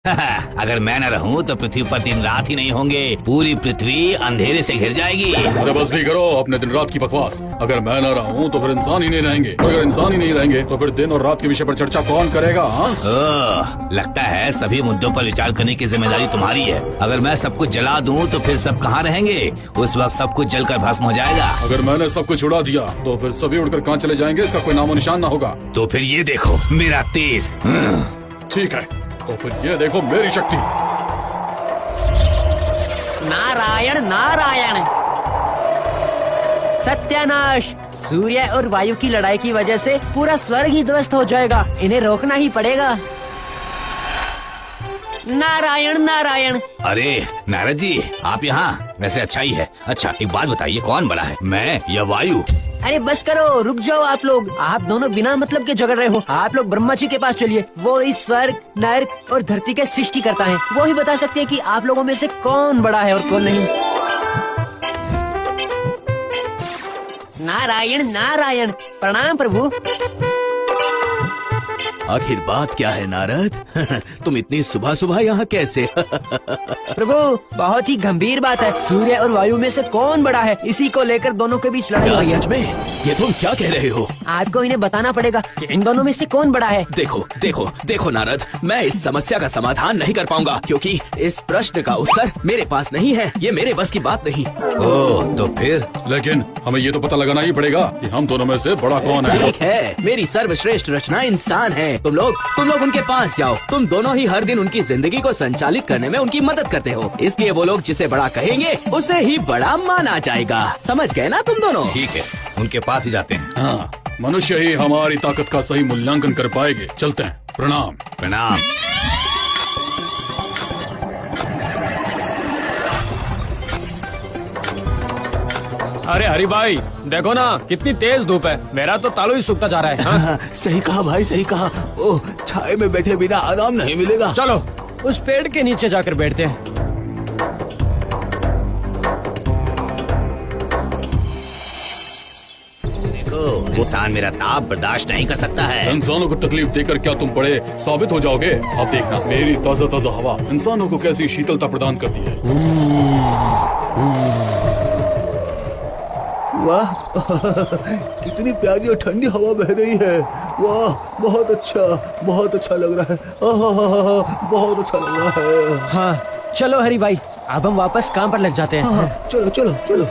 अगर मैं न रहूं तो पृथ्वी पर दिन रात ही नहीं होंगे, पूरी पृथ्वी अंधेरे से घिर जाएगी। अरे बस भी करो अपने दिन रात की बकवास। अगर मैं न रहूं तो फिर इंसान ही नहीं रहेंगे, अगर इंसान ही नहीं रहेंगे तो फिर दिन और रात के विषय पर चर्चा कौन करेगा? लगता है सभी मुद्दों पर विचार करने की जिम्मेदारी तुम्हारी है। अगर मैं सब कुछ जला दूं तो फिर सब कहाँ रहेंगे? उस वक्त सब कुछ जलकर भस्म हो जाएगा। अगर मैंने सब कुछ उड़ा दिया तो फिर सभी उड़कर कहाँ चले जाएंगे? इसका कोई नामो निशान ना होगा। तो फिर ये देखो मेरा तेज। ठीक है, तो फिर ये देखो मेरी शक्ति। नारायण नारायण। सत्यानाश! सूर्य और वायु की लड़ाई की वजह से पूरा स्वर्ग ही ध्वस्त हो जाएगा। इन्हें रोकना ही पड़ेगा। नारायण नारायण। अरे नारद जी, आप यहाँ? वैसे अच्छा ही है। अच्छा एक बात बताइए, कौन बड़ा है, मैं या वायु? अरे बस करो, रुक जाओ आप लोग। आप दोनों बिना मतलब के झगड़ रहे हो। आप लोग ब्रह्मा जी के पास चलिए, वो इस स्वर्ग, नर्क और धरती के सृष्टि करता है। वो ही बता सकते हैं कि आप लोगों में से कौन बड़ा है और कौन नहीं। नारायण नारायण। प्रणाम प्रभु। आखिर बात क्या है नारद? तुम इतनी सुबह सुबह यहाँ कैसे? प्रभु बहुत ही गंभीर बात है। सूर्य और वायु में से कौन बड़ा है, इसी को लेकर दोनों के बीच लड़ाई हुई है। सच में? ये तुम क्या कह रहे हो? आपको इन्हें बताना पड़ेगा कि इन दोनों में से कौन बड़ा है। देखो देखो देखो नारद, मैं इस समस्या का समाधान नहीं कर पाऊंगा, क्योंकि इस प्रश्न का उत्तर मेरे पास नहीं है। ये मेरे बस की बात नहीं। ओह, तो फिर? लेकिन हमें ये तो पता लगाना ही पड़ेगा कि हम दोनों में से बड़ा कौन है। ठीक है, मेरी सर्वश्रेष्ठ रचना इंसान है। तुम लोग उनके पास जाओ। तुम दोनों ही हर दिन उनकी जिंदगी को संचालित करने में उनकी मदद करते हो, इसलिए वो लोग जिसे बड़ा कहेंगे उसे ही बड़ा माना जाएगा। समझ गए ना तुम दोनों? ठीक है, उनके पास ही जाते हैं। हाँ, मनुष्य ही हमारी ताकत का सही मूल्यांकन कर पाएंगे। चलते हैं। प्रणाम। प्रणाम। अरे हरी भाई, देखो ना कितनी तेज धूप है। मेरा तो तालू ही सूखता जा रहा है। हाँ? सही कहा भाई, सही कहा। ओह, छाए में बैठे बिना आराम नहीं मिलेगा। चलो उस पेड़ के नीचे जाकर बैठते हैं। देखो, इंसान मेरा ताप बर्दाश्त नहीं कर सकता है। इंसानों को तकलीफ देकर क्या तुम बड़े साबित हो जाओगे? अब देखना, मेरी ताजा ताजा हवा इंसानों को कैसी शीतलता प्रदान करती है। वाह, कितनी प्यारी और ठंडी हवा बह रही है। वाह, बहुत अच्छा लग रहा है। बहुत अच्छा लग रहा है। हाँ चलो हरी भाई, अब हम वापस काम पर लग जाते हैं। चलो चलो चलो।